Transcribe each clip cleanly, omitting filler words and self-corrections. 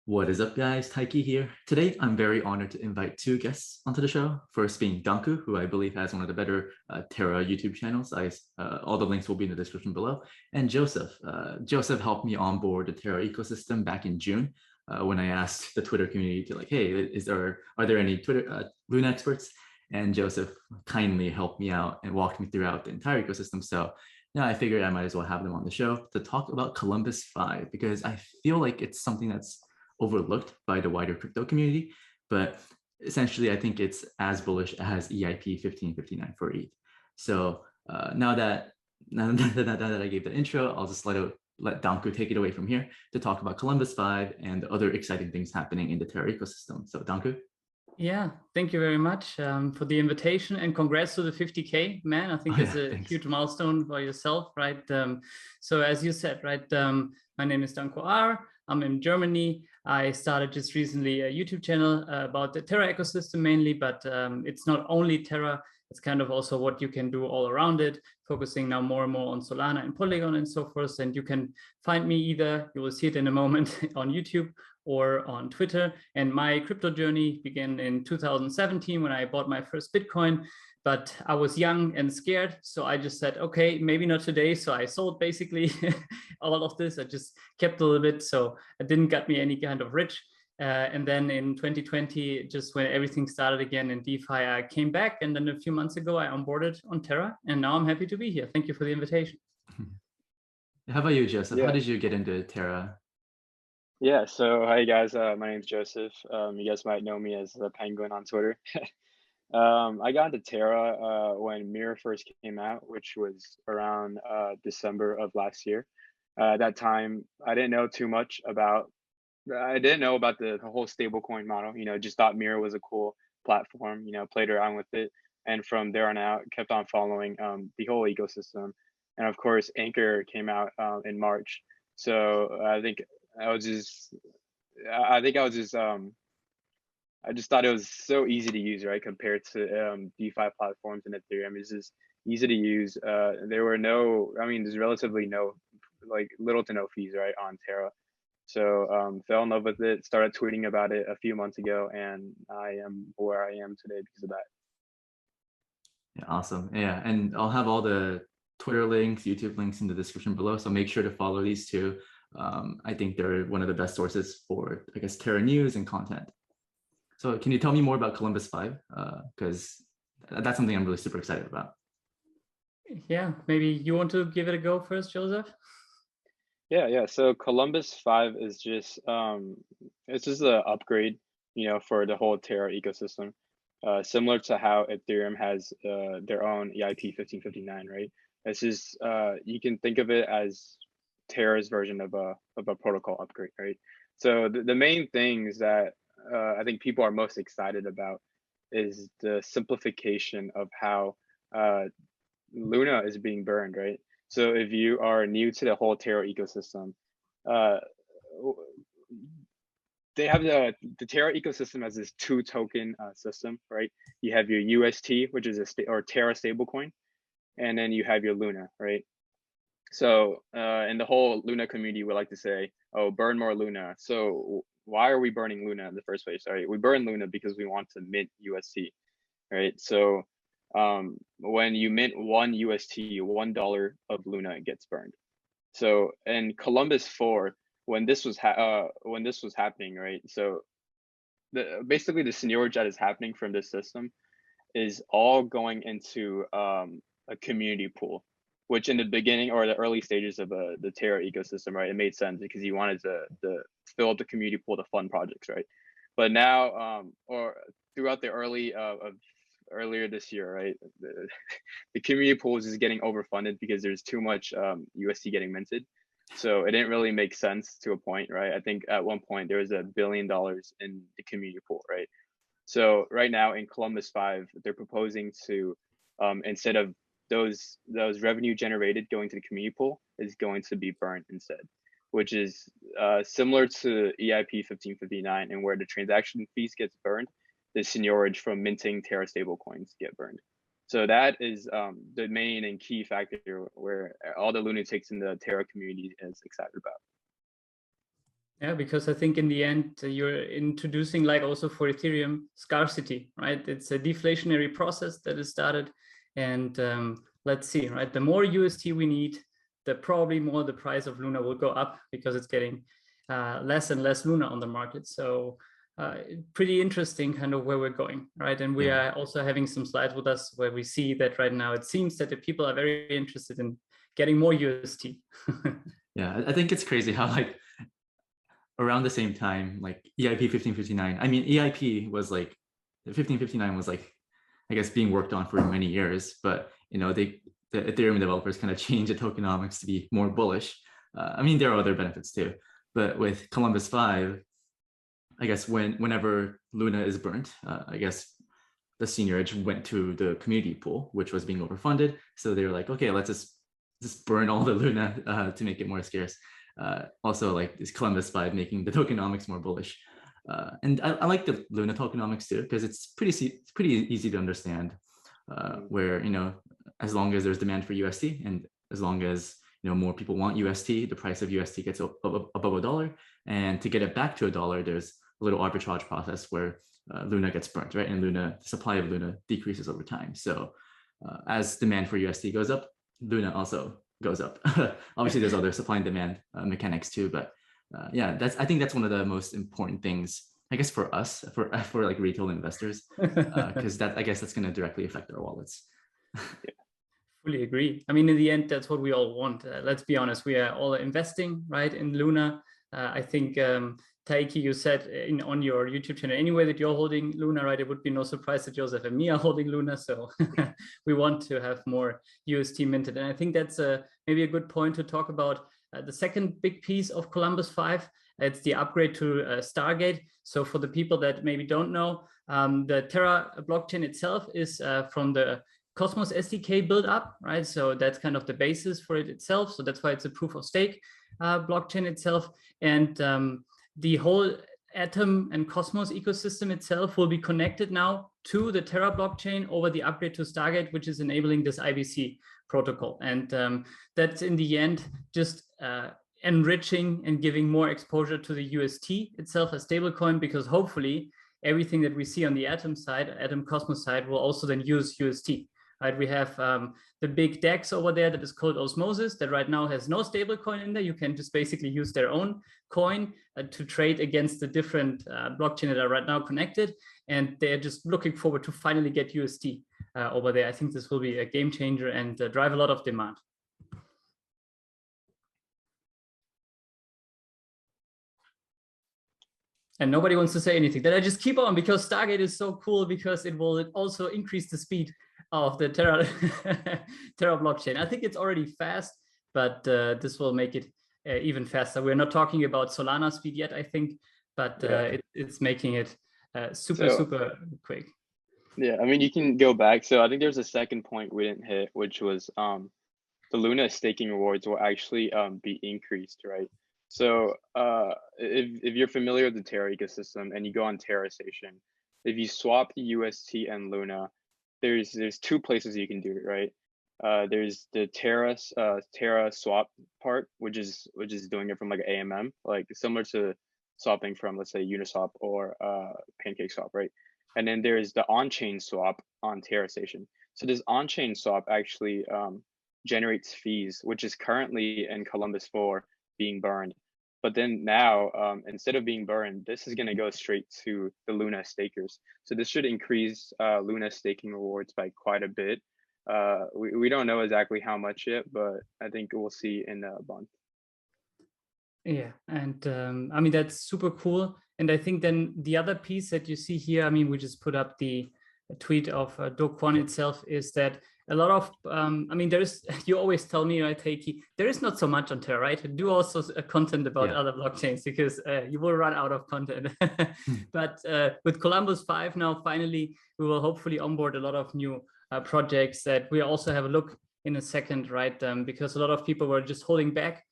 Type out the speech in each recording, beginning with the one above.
What is up, guys? Taiki here. Today, I'm very honored to invite two guests onto the show. First being Danku, who I believe has one of the better Terra YouTube channels. All the links will be in the description below. And Joseph. Joseph helped me onboard the Terra ecosystem back in June when I asked the Twitter community to hey, are there any Twitter Luna experts? And Joseph kindly helped me out and walked me throughout the entire ecosystem. So yeah, I figured I might as well have them on the show to talk about Columbus-5 because I feel like it's something that's overlooked by the wider crypto community, but essentially I think it's as bullish as EIP 1559 for ETH. So now that I gave the intro, I'll just let Danku take it away from here to talk about Columbus-5 and the other exciting things happening in the Terra ecosystem. So Danku. Yeah, thank you very much for the invitation and congrats to the 50K, man. I think it's a huge milestone for yourself, right? So as you said, right, my name is Danko R. I'm in Germany. I started just recently a YouTube channel about the Terra ecosystem mainly, but it's not only Terra, it's kind of also what you can do all around it, focusing now more and more on Solana and Polygon and so forth. And you can find me either, you will see it in a moment, on YouTube or on Twitter. And my crypto journey began in 2017 when I bought my first Bitcoin, but I was young and scared. So I just said, okay, maybe not today. So I sold basically all of this. I just kept a little bit. So it didn't get me any kind of rich. And then in 2020, just when everything started again in DeFi, I came back. And then a few months ago, I onboarded on Terra. And now I'm happy to be here. Thank you for the invitation. How about you, Joseph? Yeah. How did you get into Terra? Yeah, so hi guys, my name's Joseph. You guys might know me as the Penguin on Twitter. I got into Terra when Mirror first came out, which was around December of last year. At that time, I didn't know too much about, the whole stablecoin model, just thought Mirror was a cool platform, played around with it. And from there on out, kept on following the whole ecosystem. And of course, Anchor came out in March. So I just thought it was so easy to use, right? Compared to DeFi platforms and Ethereum, it's just easy to use. There's relatively little to no fees, right, on Terra. So fell in love with it, started tweeting about it a few months ago, and I am where I am today because of that. Yeah, awesome. Yeah, and I'll have all the Twitter links, YouTube links in the description below. So make sure to follow these two. I think they're one of the best sources for, I guess, Terra news and content. So can you tell me more about Columbus-5? Because that's something I'm really super excited about. Yeah, maybe you want to give it a go first, Joseph? Yeah. So Columbus-5 is just it's just an upgrade, for the whole Terra ecosystem. Similar to how Ethereum has their own EIP 1559, right? This is you can think of it as Terra's version of a protocol upgrade, right? So the main things that I think people are most excited about is the simplification of how Luna is being burned, right? So if you are new to the whole Terra ecosystem, they have the Terra ecosystem as this two token system, right? You have your UST, which is or Terra stablecoin, and then you have your Luna, right? So in the whole Luna community, we like to say, oh, burn more Luna. So why are we burning Luna in the first place? Right? We burn Luna because we want to mint UST, right? So when you mint one UST, $1 of Luna gets burned. So in Columbus-4, when this was happening, right? So basically the seniorage that is happening from this system is all going into a community pool, which in the beginning or the early stages of the Terra ecosystem, right, it made sense because you wanted to fill up the community pool to fund projects, right? But now, or throughout the earlier this year, right, the community pool is just getting overfunded because there's too much UST getting minted. So it didn't really make sense to a point, right? I think at one point there was $1 billion in the community pool, right? So right now in Columbus-5, they're proposing to instead of those revenue generated going to the community pool is going to be burned instead, which is similar to EIP 1559, and where the transaction fees gets burned, the seniorage from minting Terra stablecoins get burned. So that is the main and key factor where all the lunatics in the Terra community is excited about. Yeah, because I think in the end, you're introducing, like also for Ethereum, scarcity, right? It's a deflationary process that is started. And let's see, right? The more UST we need, the probably more the price of Luna will go up because it's getting less and less Luna on the market. So pretty interesting kind of where we're going, right? And we are also having some slides with us where we see that right now it seems that the people are very interested in getting more UST. Yeah, I think it's crazy how like around the same time, like EIP 1559, I mean, EIP was like, 1559 was like, I guess being worked on for many years, but you know, the Ethereum developers kind of changed the tokenomics to be more bullish. I mean, there are other benefits too, but with Columbus-5, I guess whenever Luna is burnt, I guess the seigniorage went to the community pool, which was being overfunded. So they were like, okay, let's just burn all the Luna to make it more scarce. Also, like this Columbus-5 making the tokenomics more bullish. And I like the Luna tokenomics too, because it's pretty easy to understand. Where, you know, as long as there's demand for UST and as long as, you know, more people want UST, the price of UST gets above $1. And to get it back to $1, there's a little arbitrage process where Luna gets burnt, right? And the supply of Luna decreases over time. So as demand for UST goes up, Luna also goes up. Obviously, there's other supply and demand mechanics too, but yeah, I think that's one of the most important things, I guess, for us, for like retail investors, because I guess that's going to directly affect our wallets. Fully agree. I mean, in the end, that's what we all want. Let's be honest, we are all investing, right, in Luna. I think, Taiki, you said on your YouTube channel anyway that you're holding Luna, right? It would be no surprise that Joseph and me are holding Luna. So we want to have more UST minted. And I think that's maybe a good point to talk about the second big piece of Columbus-5. It's the upgrade to Stargate. So for the people that maybe don't know, the Terra blockchain itself is from the Cosmos SDK build up, right? So that's kind of the basis for it itself. So that's why it's a proof of stake blockchain itself. And the whole Atom and Cosmos ecosystem itself will be connected now to the Terra blockchain over the upgrade to Stargate, which is enabling this IBC protocol. And that's in the end just enriching and giving more exposure to the UST itself as stablecoin, because hopefully everything that we see on the Atom side, Atom Cosmos side, will also then use UST. Right, we have the big DEX over there that is called Osmosis that right now has no stable coin in there. You can just basically use their own coin to trade against the different blockchain that are right now connected. And they're just looking forward to finally get UST over there. I think this will be a game changer and drive a lot of demand. And nobody wants to say anything. Then I just keep on, because Stargate is so cool, because it will also increase the speed of the Terra blockchain. I think it's already fast, but this will make it even faster. We're not talking about Solana speed yet, I think, but it's making it super quick. Yeah, I mean, you can go back. So I think there's a second point we didn't hit, which was the Luna staking rewards will actually be increased, right? So if you're familiar with the Terra ecosystem and you go on Terra Station, if you swap UST and Luna, there's two places you can do it, right? There's the Terra swap part, which is doing it from like AMM, like similar to swapping from, let's say, Uniswap or PancakeSwap, right? And then there's the on-chain swap on Terra Station. So this on-chain swap actually generates fees, which is currently in Columbus-4 being burned. But then now, instead of being burned, this is going to go straight to the Luna stakers. So this should increase Luna staking rewards by quite a bit. We don't know exactly how much yet, but I think we'll see in a month. Yeah, and I mean, that's super cool. And I think then the other piece that you see here, I mean, we just put up the tweet of Do Kwon itself, is that a lot of, I mean, you always tell me, right, Heiki, there is not so much on Terra, right? Do also content about other blockchains, because you will run out of content. But with Columbus-5 now, finally, we will hopefully onboard a lot of new projects that we also have a look in a second, right? Because a lot of people were just holding back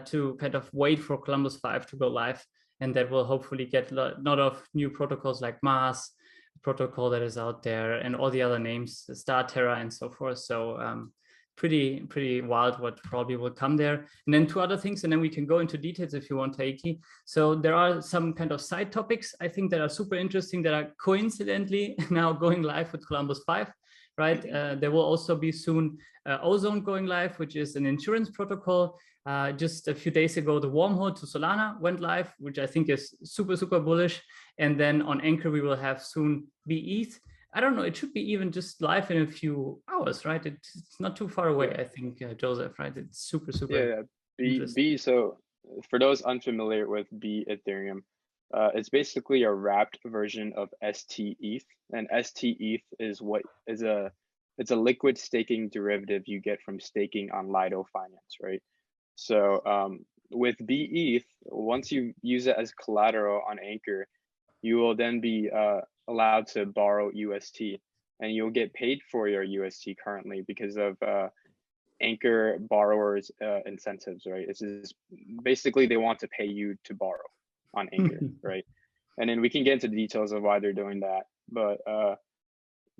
to kind of wait for Columbus-5 to go live. And that will hopefully get a lot of new protocols like Mars protocol that is out there, and all the other names, Star Terra and so forth. So pretty wild what probably will come there. And then two other things, and then we can go into details if you want, Taiki. So there are some kind of side topics, I think, that are super interesting that are coincidentally now going live with Columbus-5, right? There will also be soon Ozone going live, which is an insurance protocol. Just a few days ago, the wormhole to Solana went live, which I think is super bullish. And then on Anchor, we will have soon bETH. I don't know, it should be even just live in a few hours, right? It's not too far away, I think, Joseph, right? It's super. Yeah. So for those unfamiliar with Ethereum, it's basically a wrapped version of stETH, and stETH is it's a liquid staking derivative you get from staking on Lido Finance, right? So with bETH, once you use it as collateral on Anchor, you will then be allowed to borrow UST, and you'll get paid for your UST currently because of Anchor borrowers incentives, right? It's just basically they want to pay you to borrow on Anchor, right? And then we can get into the details of why they're doing that, but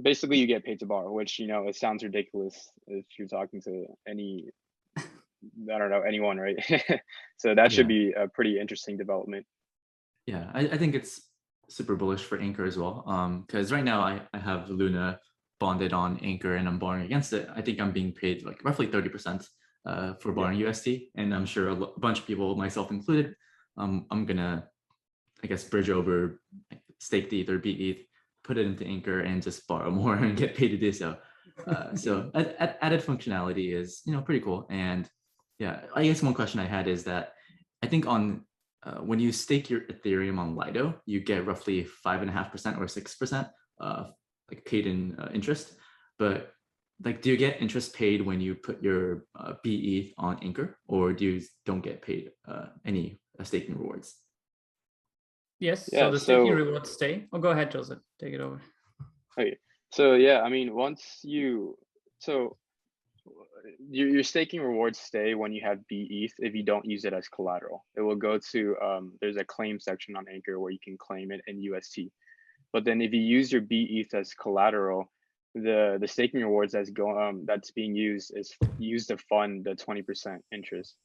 basically you get paid to borrow, which, you know, it sounds ridiculous if you're talking to anyone, right? So that should be a pretty interesting development. Yeah, I think it's super bullish for Anchor as well, because right now I have Luna bonded on Anchor and I'm borrowing against it. I think I'm being paid like roughly 30% for borrowing USD, and I'm sure a bunch of people, myself included, I'm gonna, I guess, bridge over, stake the Ether, bETH, put it into Anchor, and just borrow more and get paid to do so. So added functionality is, you know, pretty cool. And yeah, I guess one question I had is that I think on when you stake your Ethereum on Lido, you get roughly 5.5% or 6% like paid in interest. But like, do you get interest paid when you put your bETH on Anchor, or don't get paid any staking rewards? Yes. Yeah, so the staking rewards stay. Oh, go ahead, Joseph. Take it over. Okay. So yeah, I mean, your staking rewards stay when you have bETH if you don't use it as collateral. It will go to there's a claim section on Anchor where you can claim it in UST. But then if you use your bETH as collateral, the staking rewards that's being used is used to fund the 20% interest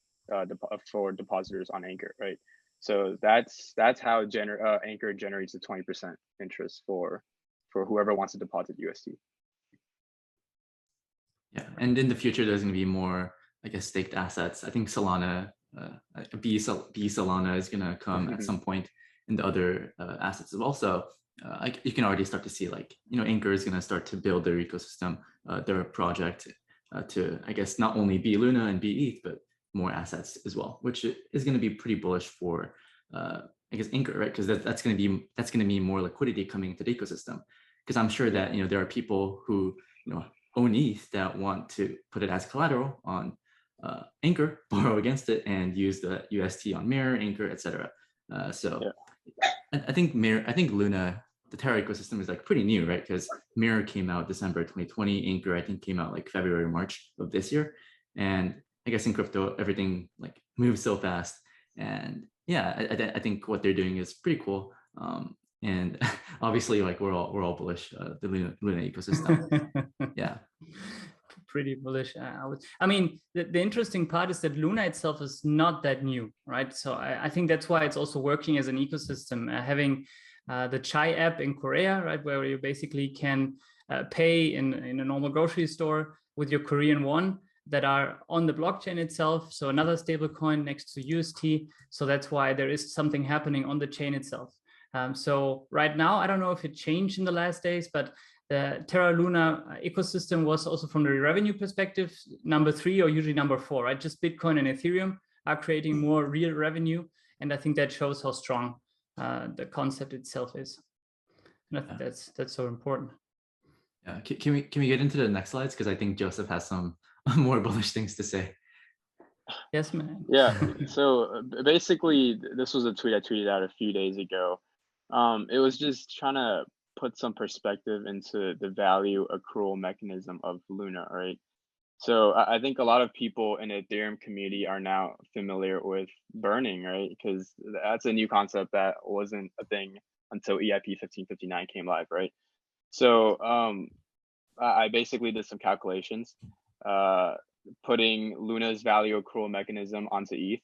for depositors on Anchor, right? So that's how Anchor generates the 20% interest for whoever wants to deposit UST. Yeah, and in the future, there's going to be more, I guess, staked assets. I think Solana, Solana is going to come at some point in the other assets as well. So you can already start to see, like, you know, Anchor is going to start to build their ecosystem, their project to, I guess, not only be Luna and bETH, but more assets as well, which is going to be pretty bullish for, I guess, Anchor, right? Because that's going to be more liquidity coming into the ecosystem. Because I'm sure that, you know, there are people who, you know, own ETH that want to put it as collateral on Anchor, borrow against it, and use the UST on Mirror, Anchor, etc. I think Luna, the Terra ecosystem, is like pretty new, right? Because Mirror came out December 2020, Anchor I think came out like February, March of this year, and I guess in crypto everything like moves so fast, and yeah, I think what they're doing is pretty cool. And obviously, like we're all bullish the Luna ecosystem. Yeah, pretty bullish. I mean, the interesting part is that Luna itself is not that new, right? So I think that's why it's also working as an ecosystem, having the Chai app in Korea, right, where you basically can pay in a normal grocery store with your Korean won that are on the blockchain itself. So another stable coin next to UST. So that's why there is something happening on the chain itself. So right now, I don't know if it changed in the last days, but the Terra Luna ecosystem was also, from the revenue perspective, number 3 or usually number 4, right? Just Bitcoin and Ethereum are creating more real revenue. And I think that shows how strong the concept itself is. And I think that's so important. Yeah, can we get into the next slides? Because I think Joseph has some more bullish things to say. Yes, man. Yeah, so basically, this was a tweet I tweeted out a few days ago. It was just trying to put some perspective into the value accrual mechanism of Luna, right? So I think a lot of people in the Ethereum community are now familiar with burning, right? Because that's a new concept that wasn't a thing until EIP 1559 came live, right? So I basically did some calculations. putting Luna's value accrual mechanism onto ETH.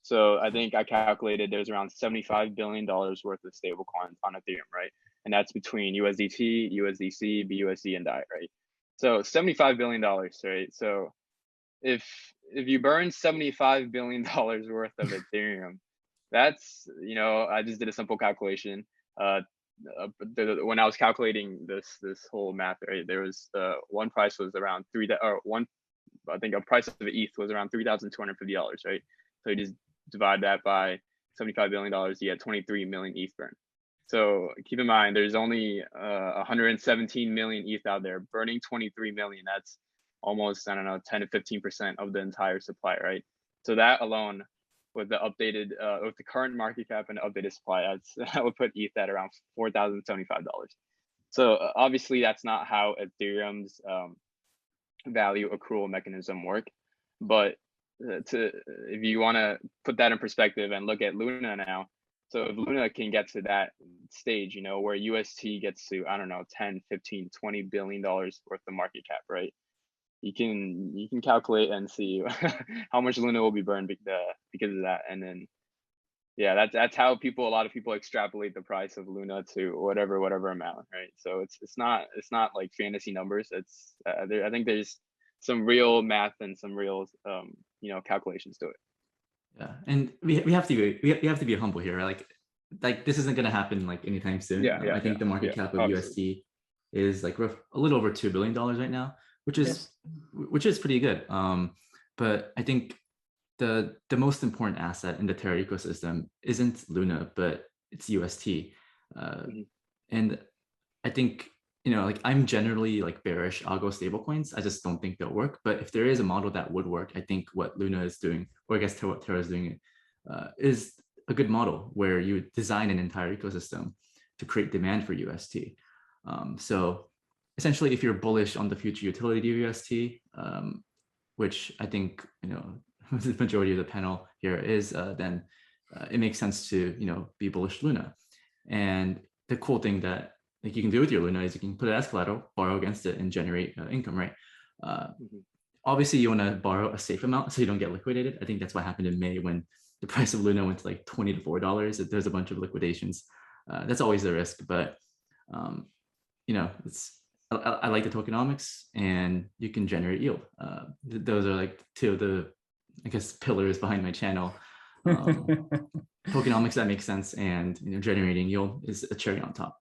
So I think I calculated there's around $75 billion worth of stable coins on Ethereum, right? And that's between USDT, USDC, BUSD, and DAI, right? So $75 billion, right? So if you burn $75 billion worth of Ethereum, that's, you know, I just did a simple calculation. When I was calculating this whole math, right, there was one price was around I think a price of ETH was around $3,250, right? So you just divide that by $75 billion, you get 23 million ETH burn. So keep in mind, there's only 117 million ETH out there. Burning 23 million, that's almost, I don't know, 10 to 15% of the entire supply, right? So that alone, with the updated, with the current market cap and updated supply, that would put ETH at around $4,075. So obviously that's not how Ethereum's value accrual mechanism work. But if you want to put that in perspective and look at Luna now, so if Luna can get to that stage, you know, where UST gets to, I don't know, 10, 15, $20 billion worth of market cap, right? You can calculate and see how much Luna will be burned because of that. And then, yeah, that's how a lot of people extrapolate the price of Luna to whatever amount, right? So it's not like fantasy numbers. It's I think there's some real math and some real you know, calculations to it. Yeah, and we have to be humble here. Like this isn't going to happen like anytime soon. I think the market cap of obviously. UST is like a little over $2 billion right now, which is pretty good. But I think the most important asset in the Terra ecosystem isn't Luna, but it's UST. And I think, you know, like I'm generally like bearish algo stablecoins. I just don't think they'll work. But if there is a model that would work, I think what Luna is doing, or I guess what Terra is doing, is a good model where you design an entire ecosystem to create demand for UST. So essentially, if you're bullish on the future utility of UST, which I think, you know, the majority of the panel here is, then it makes sense to, you know, be bullish Luna. And the cool thing that like you can do with your Luna is you can put it as collateral, borrow against it, and generate income, right? Obviously, you want to borrow a safe amount so you don't get liquidated. I think that's what happened in May when the price of Luna went to like $20 to $4. There's a bunch of liquidations. That's always the risk, but you know, I like the tokenomics, and you can generate yield. Those are like two of the, I guess, pillars behind my channel. Tokenomics that makes sense, and, you know, generating yield is a cherry on top.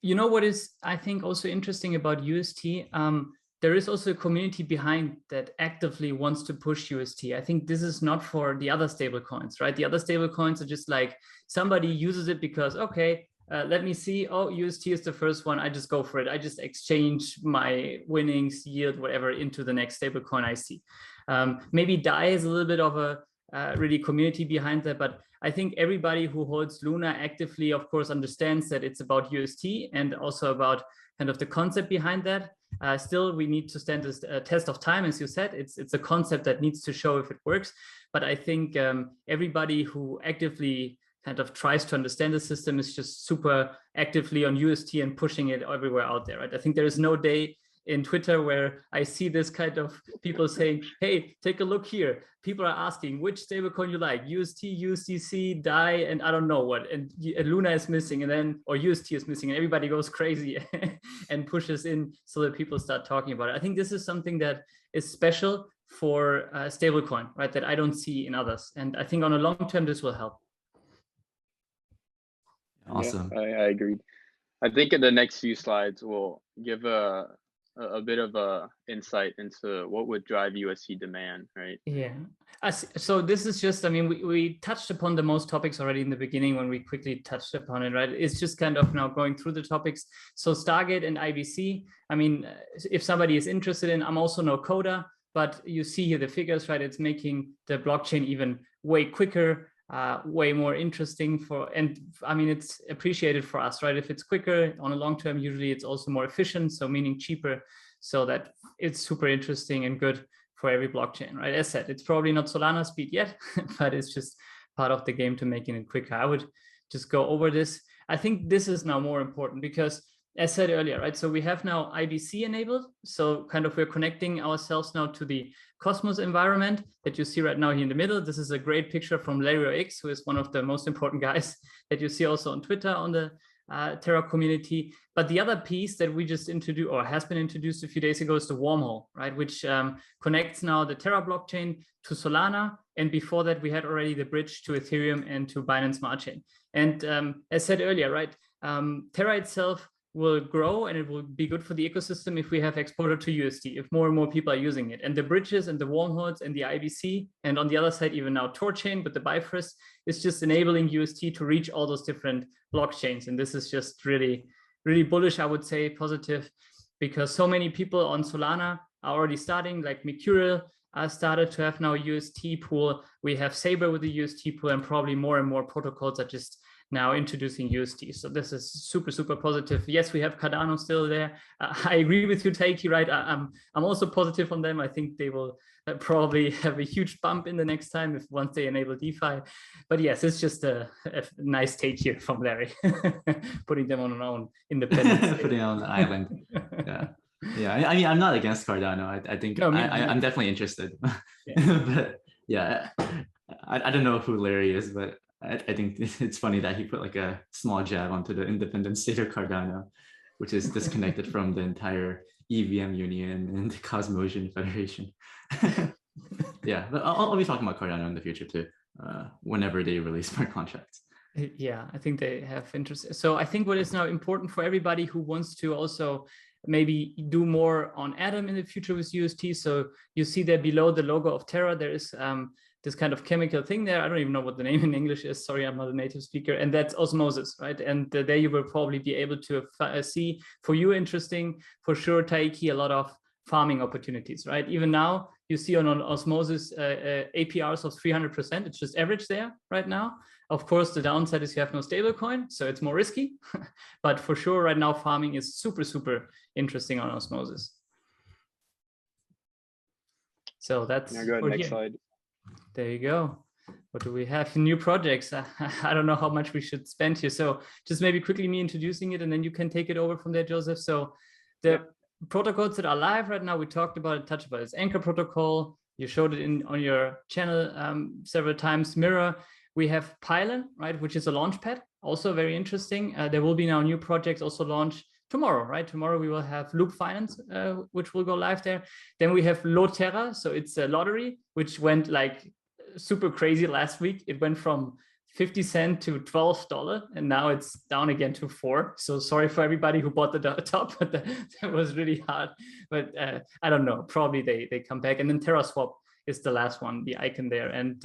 You know what is, I think, also interesting about UST? There is also a community behind that actively wants to push UST. I think this is not for the other stable coins, right? The other stable coins are just like somebody uses it because, okay, let me see, oh, UST is the first one, I just go for it. I just exchange my winnings, yield, whatever, into the next stable coin I see. Maybe DAI is a little bit of a really community behind that, but I think everybody who holds Luna actively, of course, understands that it's about UST and also about kind of the concept behind that. Still, we need to stand this test of time, as you said. It's a concept that needs to show if it works. But I think everybody who actively kind of tries to understand the system is just super actively on UST and pushing it everywhere out there, right? I think there is no day in Twitter where I see this kind of people saying, hey, take a look here. People are asking which stablecoin you like, UST, USDC, DAI, and I don't know what, and Luna is missing, and then, or UST is missing, and everybody goes crazy and pushes in so that people start talking about it. I think this is something that is special for stablecoin, right? That I don't see in others. And I think on a long term, this will help. Awesome. Yeah, I agreed. I think in the next few slides, we'll give a bit of a insight into what would drive UST demand, right? Yeah. So this is just, I mean, we touched upon the most topics already in the beginning when we quickly touched upon it, right? It's just kind of now going through the topics. So Stargate and IBC, I mean, if somebody is interested in, I'm also no coder, but you see here the figures, right? It's making the blockchain even way quicker, way more interesting and I mean, it's appreciated for us, right? If it's quicker on a long term, usually it's also more efficient, so meaning cheaper, so that it's super interesting and good for every blockchain, right? As said, it's probably not Solana speed yet, but it's just part of the game to making it quicker. I would just go over this. I think this is now more important because as said earlier, right? So we have now IBC enabled. So kind of we're connecting ourselves now to the Cosmos environment that you see right now here in the middle. This is a great picture from Larry X, who is one of the most important guys that you see also on Twitter on the Terra community. But the other piece that we just introduced, or has been introduced a few days ago, is the wormhole, right? Which connects now the Terra blockchain to Solana. And before that, we had already the bridge to Ethereum and to Binance Smart Chain. And as said earlier, right, Terra itself will grow, and it will be good for the ecosystem if we have exposure to USD, if more and more people are using it. And the bridges and the wormholes and the IBC, and on the other side, even now Torchain with the Bifrost, is just enabling USD to reach all those different blockchains. And this is just really, really bullish, I would say, positive, because so many people on Solana are already starting, like Mercurial started to have now a UST pool. We have Saber with the UST pool, and probably more and more protocols are just now introducing UST. So this is super, super positive. Yes, we have Cardano still there. I agree with you, Taiki, right? I'm also positive on them. I think they will probably have a huge bump in the next time if once they enable DeFi. But yes, it's just a nice take here from Larry, putting them on their own independent putting on an island. Yeah. Yeah, I mean, I'm not against Cardano. I think I'm definitely interested. Yeah. But yeah, I don't know who Larry is, but I think it's funny that he put like a small jab onto the independent state of Cardano, which is disconnected from the entire EVM union and the Cosmosian Federation. Yeah, but I'll be talking about Cardano in the future too, whenever they release smart contracts. Yeah, I think they have interest. So I think what is now important for everybody who wants to also maybe do more on Atom in the future with UST. So you see there below the logo of Terra, there is this kind of chemical thing there. I don't even know what the name in English is. Sorry, I'm not a native speaker. And that's osmosis, right? And there you will probably be able to see, for you interesting, for sure, Taiki, a lot of farming opportunities, right? Even now, you see on osmosis APRs of 300%. It's just average there right now. Of course, the downside is you have no stable coin, so it's more risky. But for sure, right now, farming is super, super interesting on osmosis. So that's go ahead, next slide. There you go. What do we have? New projects. I don't know how much we should spend here. So just maybe quickly me introducing it, and then you can take it over from there, Joseph. So the protocols that are live right now, we talked about it, touched about it. It's Anchor protocol. You showed it on your channel several times. Mirror. We have Pylon, right, which is a launch pad. Also very interesting. There will be now new projects also launched tomorrow, right? Tomorrow we will have Loop Finance, which will go live there. Then we have Terra. So it's a lottery, which went like super crazy last week. It went from 50 cents to $12, and now it's down again to 4. So sorry for everybody who bought the top, but that was really hard. But I don't know, probably they come back. And then TerraSwap is the last one, the icon there. And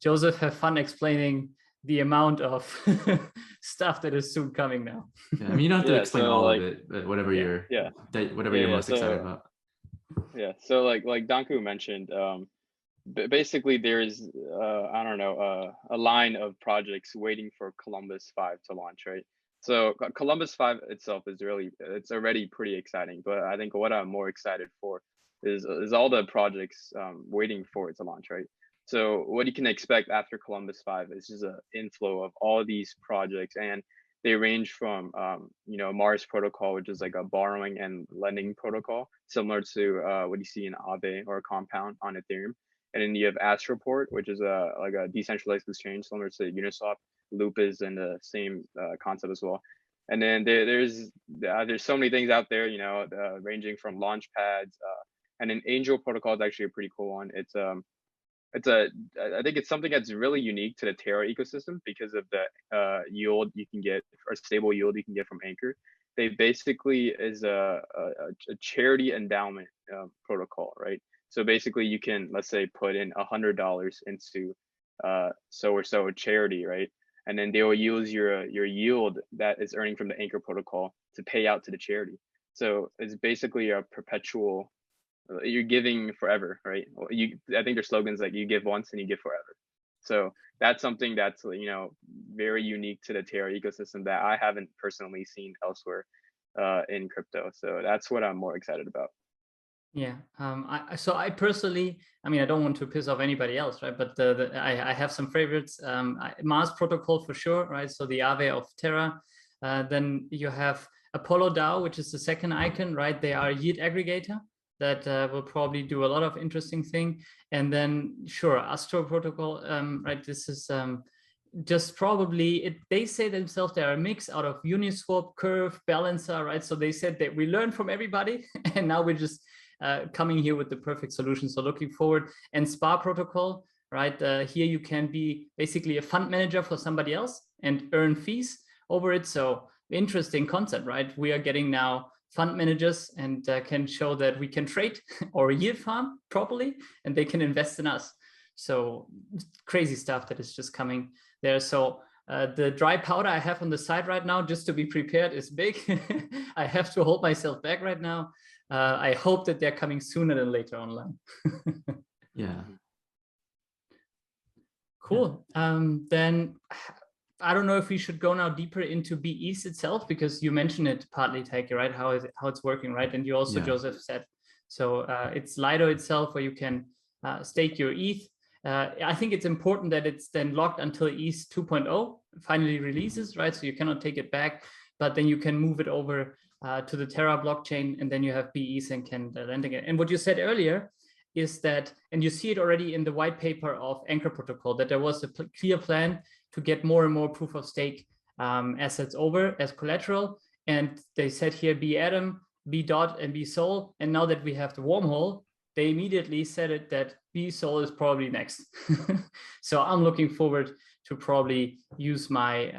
Joseph, have fun explaining the amount of stuff that is soon coming now. Yeah, I mean, you don't have to explain all of it, but whatever you're most excited about. Yeah, so like Danku mentioned, basically there's I don't know, a line of projects waiting for Columbus-5 to launch, right? So Columbus-5 itself is it's already pretty exciting, but I think what I'm more excited for is all the projects waiting for it to launch, right? So what you can expect after Columbus-5 is just an inflow of all these projects, and they range from Mars protocol, which is like a borrowing and lending protocol, similar to what you see in Aave or Compound on Ethereum. And then you have Astroport, which is like a decentralized exchange similar to Uniswap. Loop is in the same concept as well. And then there's so many things out there, ranging from launch pads. And then Angel protocol is actually a pretty cool one. I think it's something that's really unique to the Terra ecosystem because of the yield you can get, or stable yield you can get from Anchor. They basically is a charity endowment protocol, right? So basically you can, let's say, put in $100 into so a charity, right? And then they will use your yield that is earning from the Anchor protocol to pay out to the charity. So it's basically a perpetual, you're giving forever, right? I think their slogan is like, you give once and you give forever. So that's something that's, very unique to the Terra ecosystem that I haven't personally seen elsewhere in crypto. So that's what I'm more excited about. Yeah. So I personally, I don't want to piss off anybody else, right? But I have some favorites. Mars protocol for sure, right? So the Aave of Terra. Then you have Apollo DAO, which is the second icon, right? They are a yield aggregator that will probably do a lot of interesting thing. And then, sure, Astro Protocol, right? This is just probably, they say themselves they're a mix out of Uniswap, Curve, Balancer, right? So they said that we learned from everybody, and now we're just coming here with the perfect solution. So looking forward. And SPA Protocol, right? Here you can be basically a fund manager for somebody else and earn fees over it. So interesting concept, right? We are getting now fund managers and can show that we can trade or yield farm properly, and they can invest in us. So crazy stuff that is just coming there. So the dry powder I have on the side right now, just to be prepared, is big. I have to hold myself back right now. I hope that they're coming sooner than later online. Yeah. Cool. Then I don't know if we should go now deeper into bETH itself, because you mentioned it partly, Taiki, right? How it's working, right? And you also, Joseph, said, so it's Lido itself where you can stake your ETH. I think it's important that it's then locked until ETH 2.0 finally releases, right? So you cannot take it back, but then you can move it over to the Terra blockchain, and then you have bETH and can lend again. And what you said earlier is that, and you see it already in the white paper of Anchor Protocol, that there was a clear plan to get more and more proof of stake assets over as collateral. And they said here, bAtom, bDot, and bSol. And now that we have the wormhole, they immediately said it that bSol is probably next. So I'm looking forward to probably use my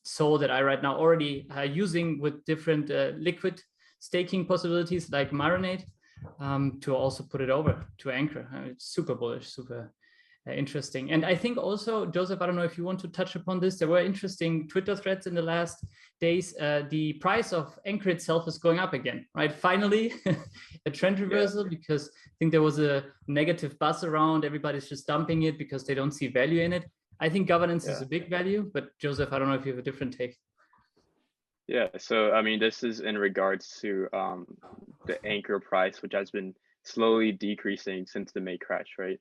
Sol that I right now already using with different liquid staking possibilities like Marinade, to also put it over to Anchor. It's super bullish, super interesting. And I think also, Joseph, I don't know if you want to touch upon this. There were interesting Twitter threads in the last days. The price of Anchor itself is going up again, right? Finally, a trend reversal, because I think there was a negative buzz around. Everybody's just dumping it because they don't see value in it. I think governance is a big value, but Joseph, I don't know if you have a different take. Yeah, so I mean, this is in regards to the Anchor price, which has been slowly decreasing since the May crash, right?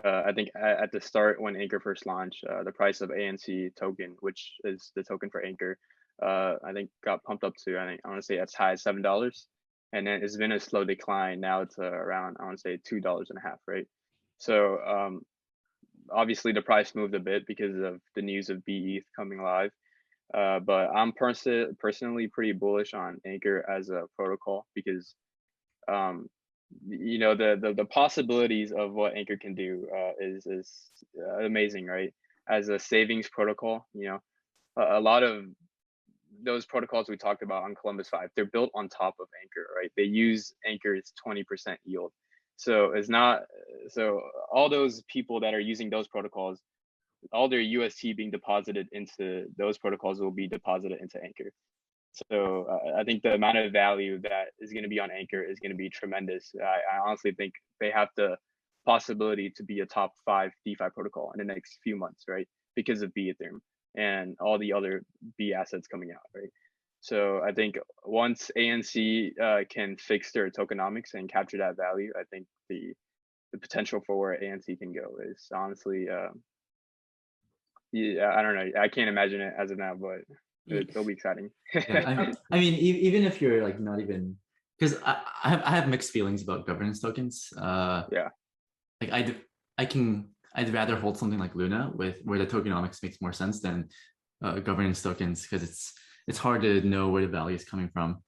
I think at the start, when Anchor first launched, the price of ANC token, which is the token for Anchor, I think got pumped up to, I want to say as high as $7. And then it's been a slow decline. Now it's around, I want to say $2.50, right? So obviously the price moved a bit because of the news of bETH coming live. But I'm personally pretty bullish on Anchor as a protocol, because you know, the possibilities of what Anchor can do is amazing, right? As a savings protocol, you know, a lot of those protocols we talked about on Columbus-5, they're built on top of Anchor, right? They use Anchor's 20% yield. So it's not, so all those people that are using those protocols, all their UST being deposited into those protocols will be deposited into Anchor. So I think the amount of value that is going to be on Anchor is going to be tremendous. I honestly think they have the possibility to be a top 5 DeFi protocol in the next few months, right? Because of bEthereum and all the other B assets coming out, right? So I think once ANC can fix their tokenomics and capture that value, I think the potential for where ANC can go is honestly, yeah, I don't know. I can't imagine it as of now, but it'll be exciting. Yeah, I mean, even if you're like not even, because I have mixed feelings about governance tokens. Yeah. Like I'd rather hold something like Luna where the tokenomics makes more sense than governance tokens, because it's hard to know where the value is coming from.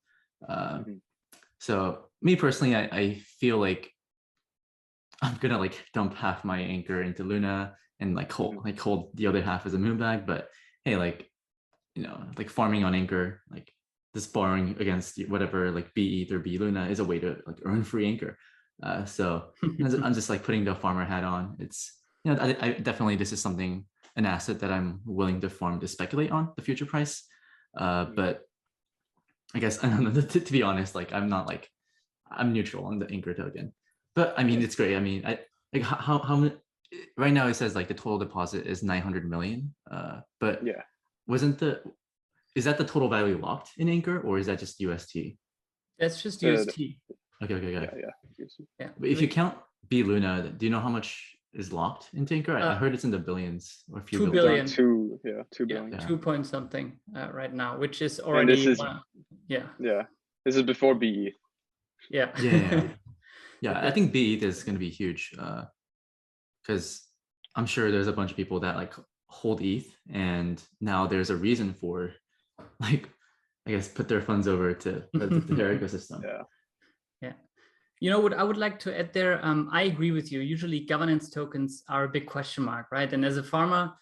So me personally, I feel like I'm gonna like dump half my Anchor into Luna and like hold the other half as a moonbag. But hey, like, you know, like farming on Anchor, like just borrowing against whatever like bETH or bLuna is a way to like earn free Anchor. So I'm just like putting the farmer hat on. It's, you know, I definitely, this is something, an asset that I'm willing to farm to speculate on the future price. But I guess, I don't know, to be honest, like I'm not like, I'm neutral on the Anchor token. But I mean, it's great. I mean, like how many, right now it says like the total deposit is 900 million. But yeah, is that the total value locked in Anchor, or is that just UST? That's just UST. Okay. Yeah. But if you count bLuna, do you know how much is locked into Anchor? I heard it's in the billions or a few 2 billion. 2 billion. 2 point something right now, which is already Yeah. Yeah. This is before bETH. Yeah. Yeah. I think bETH is going to be huge because I'm sure there's a bunch of people that like hold ETH, and now there's a reason for like, I guess, put their funds over to the Terra ecosystem. Yeah. You know what I would like to add there? I agree with you. Usually governance tokens are a big question mark, right? And as a farmer,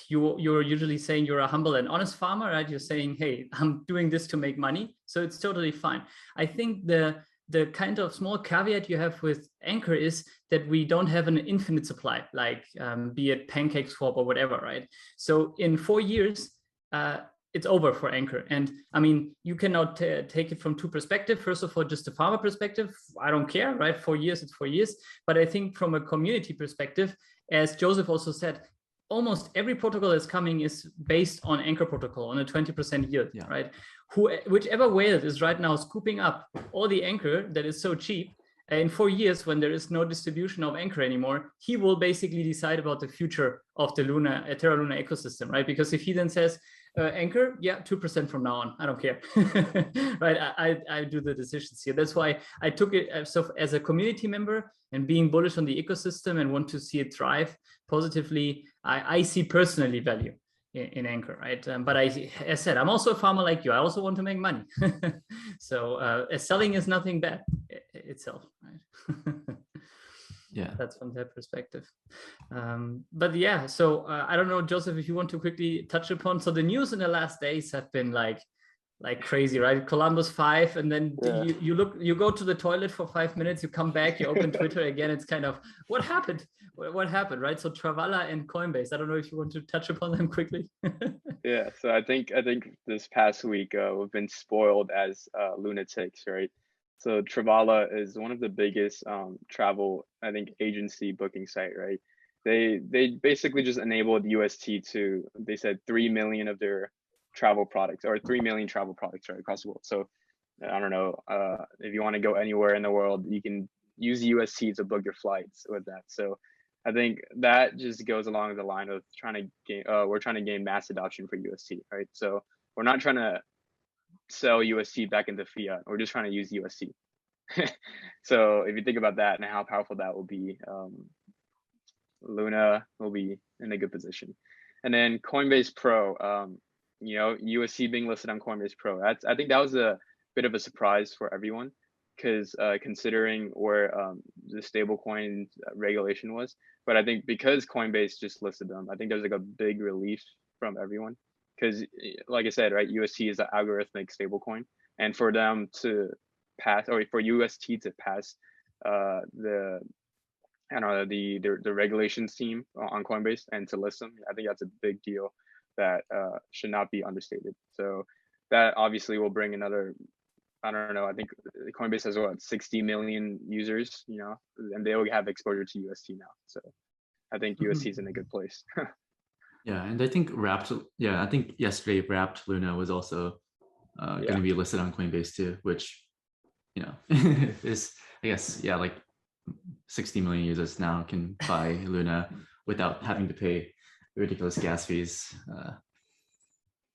you're usually saying you're a humble and honest farmer, right? You're saying, hey, I'm doing this to make money. So it's totally fine. I think the kind of small caveat you have with Anchor is that we don't have an infinite supply, like be it PancakeSwap or whatever, right? So in 4 years, it's over for Anchor. And I mean, you cannot take it from two perspectives. First of all, just a farmer perspective, I don't care, right? 4 years, it's 4 years. But I think from a community perspective, as Joseph also said, almost every protocol that's coming is based on Anchor protocol on a 20% yield, right? Whichever whale is right now scooping up all the Anchor that is so cheap, in 4 years, when there is no distribution of Anchor anymore, he will basically decide about the future of the Terra Luna ecosystem, right? Because if he then says, Anchor, yeah, 2% from now on, I don't care, right? I do the decisions here. That's why I took it so as a community member and being bullish on the ecosystem and want to see it thrive positively. I see personally value in Anchor, right? But as I said, I'm also a farmer like you. I also want to make money. So selling is nothing bad itself, right? Yeah, that's from that perspective. But yeah, so I don't know, Joseph, if you want to quickly touch upon. So the news in the last days have been like crazy, right? Columbus-5, and then you go to the toilet for 5 minutes, you come back, you open Twitter again. It's kind of what happened, right? So Travala and Coinbase. I don't know if you want to touch upon them quickly. Yeah, so I think this past week we've been spoiled as lunatics, right? So Travala is one of the biggest travel, I think, agency booking site, right? They basically just enabled UST to, they said 3 million of their travel products, or 3 million travel products, right, across the world. So I don't know, if you want to go anywhere in the world, you can use UST to book your flights with that. So I think that just goes along the line of we're trying to gain mass adoption for UST, right? So we're not trying to sell UST back into fiat. We're just trying to use UST. So if you think about that and how powerful that will be, Luna will be in a good position. And then Coinbase Pro, you know, UST being listed on Coinbase Pro, I think that was a bit of a surprise for everyone, because considering where the stablecoin regulation was. But I think because Coinbase just listed them, I think there's like a big relief from everyone. Because like I said, right, UST is an algorithmic stablecoin, and for them to pass, or for UST to pass the regulations team on Coinbase and to list them, I think that's a big deal that should not be understated. So that obviously will bring another, I don't know, I think Coinbase has what, 60 million users, you know, and they will have exposure to UST now. So I think UST is in a good place. Yeah, and I think I think yesterday Wrapped Luna was also going to be listed on Coinbase too, which, you know, is, I guess, like 60 million users now can buy Luna without having to pay ridiculous gas fees.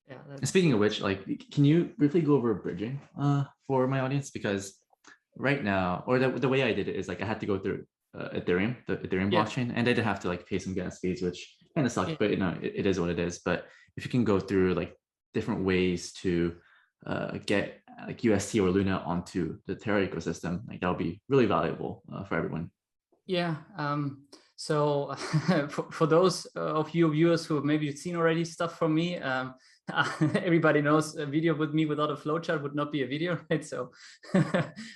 And speaking of which, like, can you briefly go over bridging for my audience? Because right now, or the way I did it is like I had to go through Ethereum, the Ethereum blockchain, and I did have to like pay some gas fees, which kind of sucked, but you know, it is what it is. But if you can go through like different ways to get like UST or Luna onto the Terra ecosystem, like that would be really valuable for everyone. Yeah. So for those of you viewers who have maybe seen already stuff from me, everybody knows a video with me without a flowchart would not be a video, right? So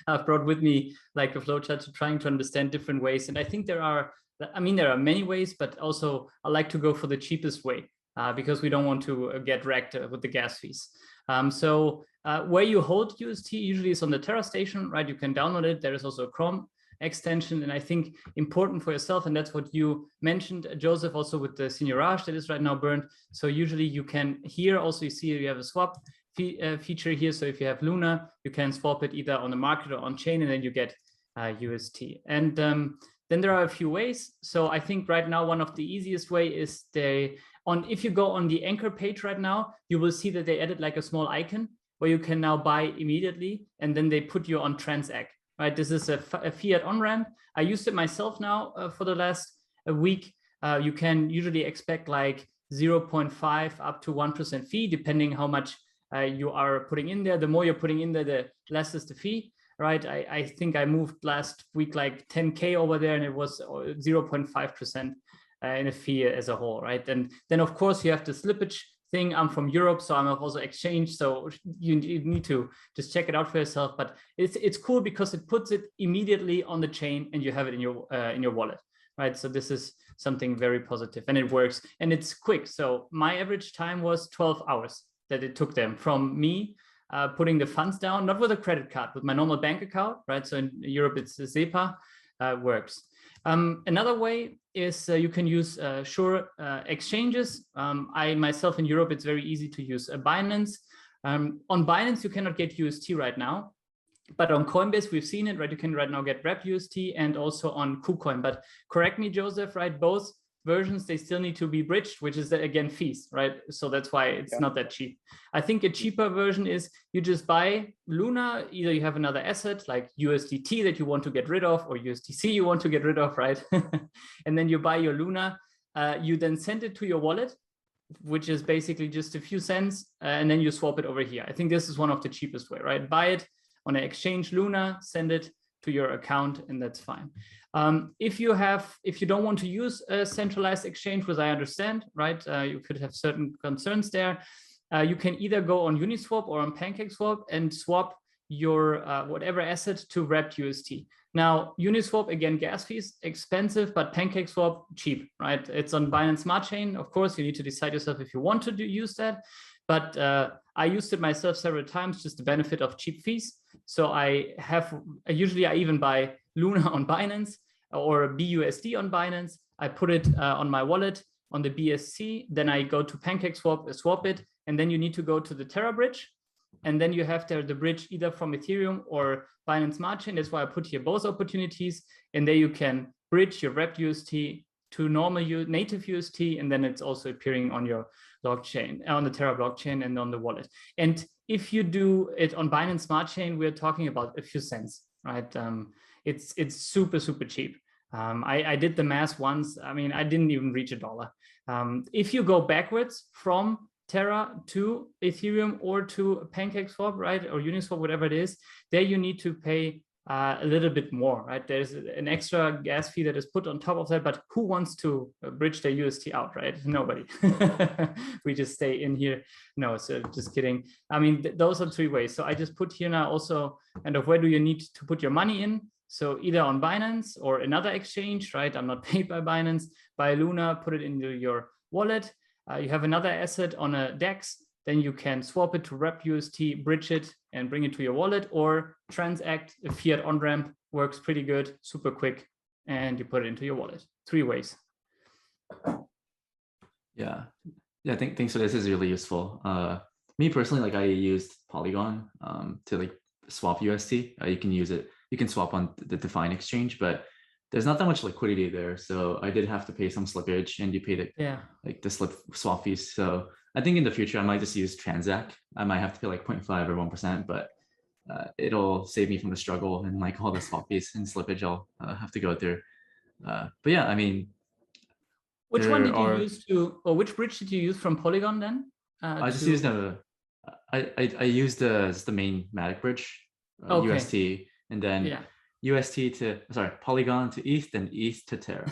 I've brought with me like a flowchart to trying to understand different ways. And I think there are many ways, but also I like to go for the cheapest way because we don't want to get wrecked with the gas fees. So where you hold UST usually is on the Terra station, right? You can download it. There is also a Chrome extension, and I think important for yourself, and that's what you mentioned, Joseph, also with the seigniorage that is right now burned. So usually you can here also, you see you have a swap feature here. So if you have Luna, you can swap it either on the market or on chain, and then you get UST. And then there are a few ways. So I think right now one of the easiest way is if you go on the Anchor page right now, you will see that they added like a small icon where you can now buy immediately, and then they put you on Transact, right? This is a fiat on-ramp. I used it myself now for the last week. You can usually expect like 0.5 up to 1% fee, depending how much you are putting in there. The more you're putting in there, the less is the fee, right? I think I moved last week like 10K over there, and it was 0.5% in a fee as a whole, right? And then of course you have the slippage thing. I'm from Europe, so I'm also exchange, so you need to just check it out for yourself. But it's cool because it puts it immediately on the chain, and you have it in your wallet, right? So this is something very positive, and it works, and it's quick. So my average time was 12 hours that it took them from me putting the funds down, not with a credit card, with my normal bank account, right? So in Europe, it's SEPA, works. Another way is you can use sure exchanges. I myself in Europe, it's very easy to use Binance. On Binance, you cannot get UST right now, but on Coinbase, we've seen it, right? You can right now get Rep UST and also on KuCoin. But correct me, Joseph, right? Both versions, they still need to be bridged, which is again fees, right? So that's why it's not that cheap. I think a cheaper version is you just buy Luna. Either you have another asset like USDT that you want to get rid of, or USDC you want to get rid of, right? And then you buy your Luna. You then send it to your wallet, which is basically just a few cents, and then you swap it over here. I think this is one of the cheapest way, right? Buy it on an exchange Luna, send it to your account, and that's fine. If you don't want to use a centralized exchange, which I understand, right? You could have certain concerns there. You can either go on Uniswap or on PancakeSwap and swap your whatever asset to wrapped UST. Now, Uniswap, again, gas fees, expensive, but PancakeSwap, cheap, right? It's on Binance Smart Chain. Of course, you need to decide yourself if you want to use that. But I used it myself several times, just the benefit of cheap fees. So usually I even buy Luna on Binance or BUSD on Binance. I put it on my wallet on the BSC. Then I go to PancakeSwap, swap it, and then you need to go to the Terra bridge. And then you have there the bridge either from Ethereum or Binance Smart Chain. That's why I put here both opportunities. And there you can bridge your wrapped UST to normal native UST, and then it's also appearing on your blockchain, on the Terra blockchain and on the wallet. And if you do it on Binance Smart Chain, we're talking about a few cents, right? It's super, super cheap. I did the math once. I mean, I didn't even reach $1. If you go backwards from Terra to Ethereum or to PancakeSwap, right, or Uniswap, whatever it is, there you need to pay a little bit more, right? There's an extra gas fee that is put on top of that, but who wants to bridge their UST out, right? Nobody. We just stay in here. No, so just kidding. I mean, those are three ways. So I just put here now also kind of where do you need to put your money in? So either on Binance or another exchange, right? I'm not paid by Binance. Buy Luna, put it into your wallet. You have another asset on a DEX, then you can swap it to wrapped UST, bridge it, and bring it to your wallet, or Transact, a fiat on-ramp, works pretty good, super quick, and you put it into your wallet. Three ways. Yeah, thanks for this. Is really useful. Me personally, like I used Polygon to like swap UST. You can use it. You can swap on the DeFi exchange, but there's not that much liquidity there. So I did have to pay some slippage, and you pay the swap fees. So I think in the future, I might just use Transact. I might have to pay like 0.5 or 1%, but it'll save me from the struggle and like all the swap fees and slippage I'll have to go through. But yeah, I mean, which one did you use or which bridge did you use from Polygon then? I just used I used the main Matic bridge, UST, and then Polygon to ETH, then ETH to Terra.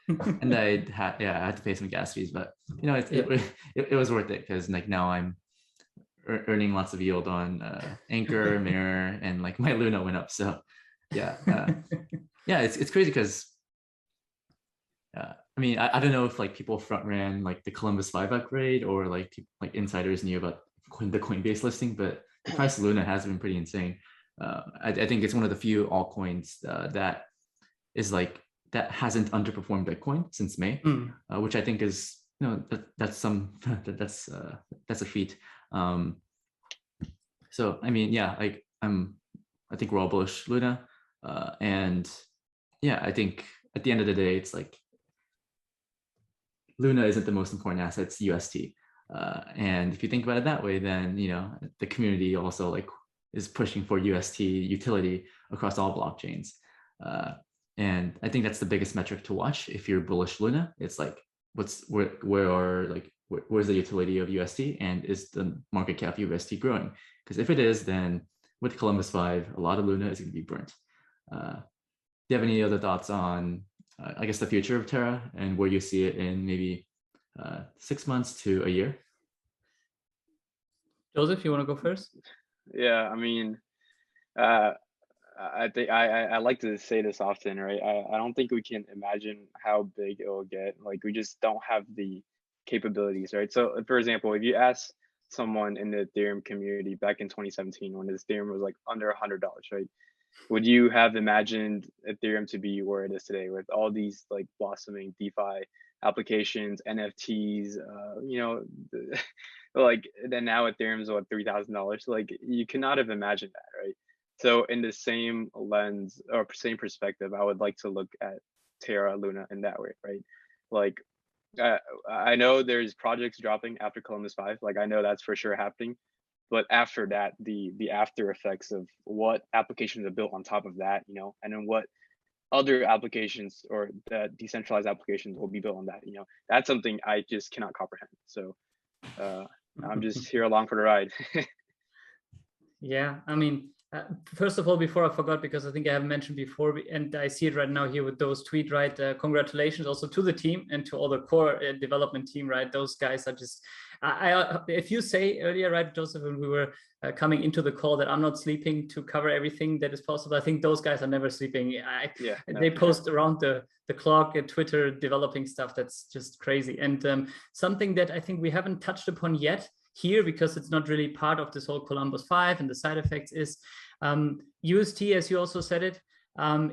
And I had to pay some gas fees, but you know, it was worth it because like now I'm earning lots of yield on Anchor, Mirror, and like my Luna went up. So yeah, it's crazy because I mean, I don't know if like people front ran like the Columbus-5 upgrade or like insiders knew about the Coinbase listing, but the price of Luna has been pretty insane. I think it's one of the few altcoins that is like that hasn't underperformed Bitcoin since May, which I think is that's a feat. So I mean, yeah, like I think we're all bullish Luna, and yeah, I think at the end of the day, it's like Luna isn't the most important asset, it's UST. And if you think about it that way, then, you know, the community also like is pushing for UST utility across all blockchains. And I think that's the biggest metric to watch. If you're bullish Luna, it's like, where's the utility of UST, and is the market cap UST growing? Because if it is, then with Columbus-5, a lot of Luna is going to be burnt. Do you have any other thoughts on, I guess, the future of Terra and where you see it in maybe 6 months to a year? Joseph, you want to go first? Yeah, I mean, I think I like to say this often, right? I don't think we can imagine how big it will get. Like, we just don't have the capabilities, right? So, for example, if you ask someone in the Ethereum community back in 2017, when Ethereum was like under $100, right? Would you have imagined Ethereum to be where it is today with all these like blossoming DeFi applications, NFTs, you know, like, then now Ethereum's what, $3,000? Like, you cannot have imagined that, right? So in the same lens or same perspective, I would like to look at Terra Luna in that way, right? Like, I know there's projects dropping after Columbus-5, like I know that's for sure happening, but after that, the after effects of what applications are built on top of that, you know, and then what other applications or the decentralized applications will be built on that, you know, that's something I just cannot comprehend. So I'm just here along for the ride. Yeah, I mean, first of all, before I forgot, because I think I haven't mentioned before, and I see it right now here with those tweets, right? Congratulations also to the team and to all the core development team, right? Those guys are just, if you say earlier, right, Joseph, when we were coming into the call, that I'm not sleeping to cover everything that is possible, I think those guys are never sleeping. They post around the clock at Twitter developing stuff that's just crazy. And something that I think we haven't touched upon yet here, because it's not really part of this whole Columbus-5 and the side effects, is UST, as you also said it,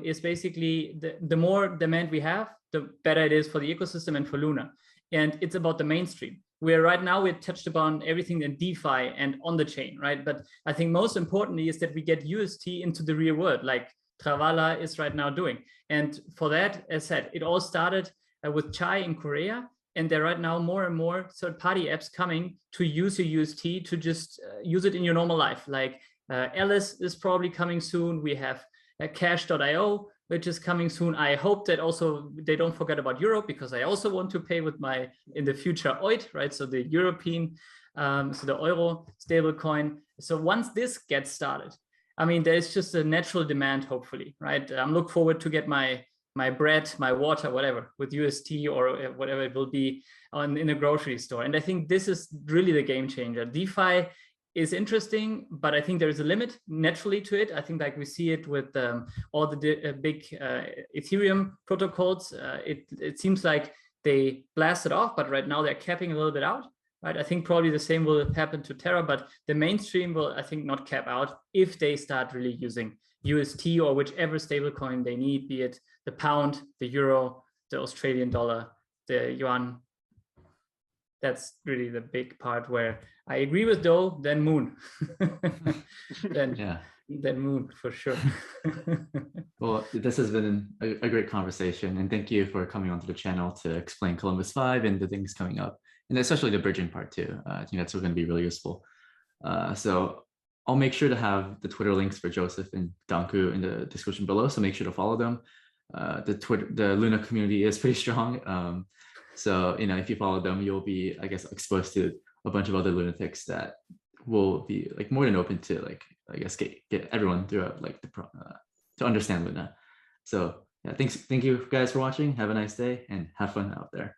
is basically the more demand we have, the better it is for the ecosystem and for Luna. And it's about the mainstream. Where right now we're touched upon everything in DeFi and on the chain, right? But I think most importantly is that we get UST into the real world, like Travala is right now doing. And for that, as said, it all started with Chai in Korea. And there are right now more and more third-party apps coming to use your UST to just use it in your normal life. Like Alice is probably coming soon. We have Cash.io, which is coming soon. I hope that also they don't forget about Europe, because I also want to pay with my, in the future, ETH, right? So the European, so the Euro stablecoin. So once this gets started, I mean, there's just a natural demand, hopefully, right? I'm looking forward to get my bread, my water, whatever, with UST or whatever it will be in a grocery store. And I think this is really the game changer. DeFi is interesting, but I think there is a limit naturally to it. I think like we see it with all the big Ethereum protocols. It seems like they blasted off, but right now they're capping a little bit out. Right? I think probably the same will happen to Terra, but the mainstream will, I think, not cap out if they start really using UST or whichever stablecoin they need, be it the pound, the euro, the Australian dollar, the yuan. That's really the big part where I agree with Do, then Moon. Then Moon for sure. Well, this has been a great conversation, and thank you for coming onto the channel to explain Columbus-5 and the things coming up, and especially the bridging part too. I think that's going to be really useful. So I'll make sure to have the Twitter links for Joseph and Danku in the description below, so make sure to follow them. The Luna community is pretty strong. So, you know, if you follow them, you'll be, I guess, exposed to a bunch of other lunatics that will be like more than open to, like, I guess, get everyone throughout, like, to understand Luna. So yeah, thank you guys for watching. Have a nice day and have fun out there.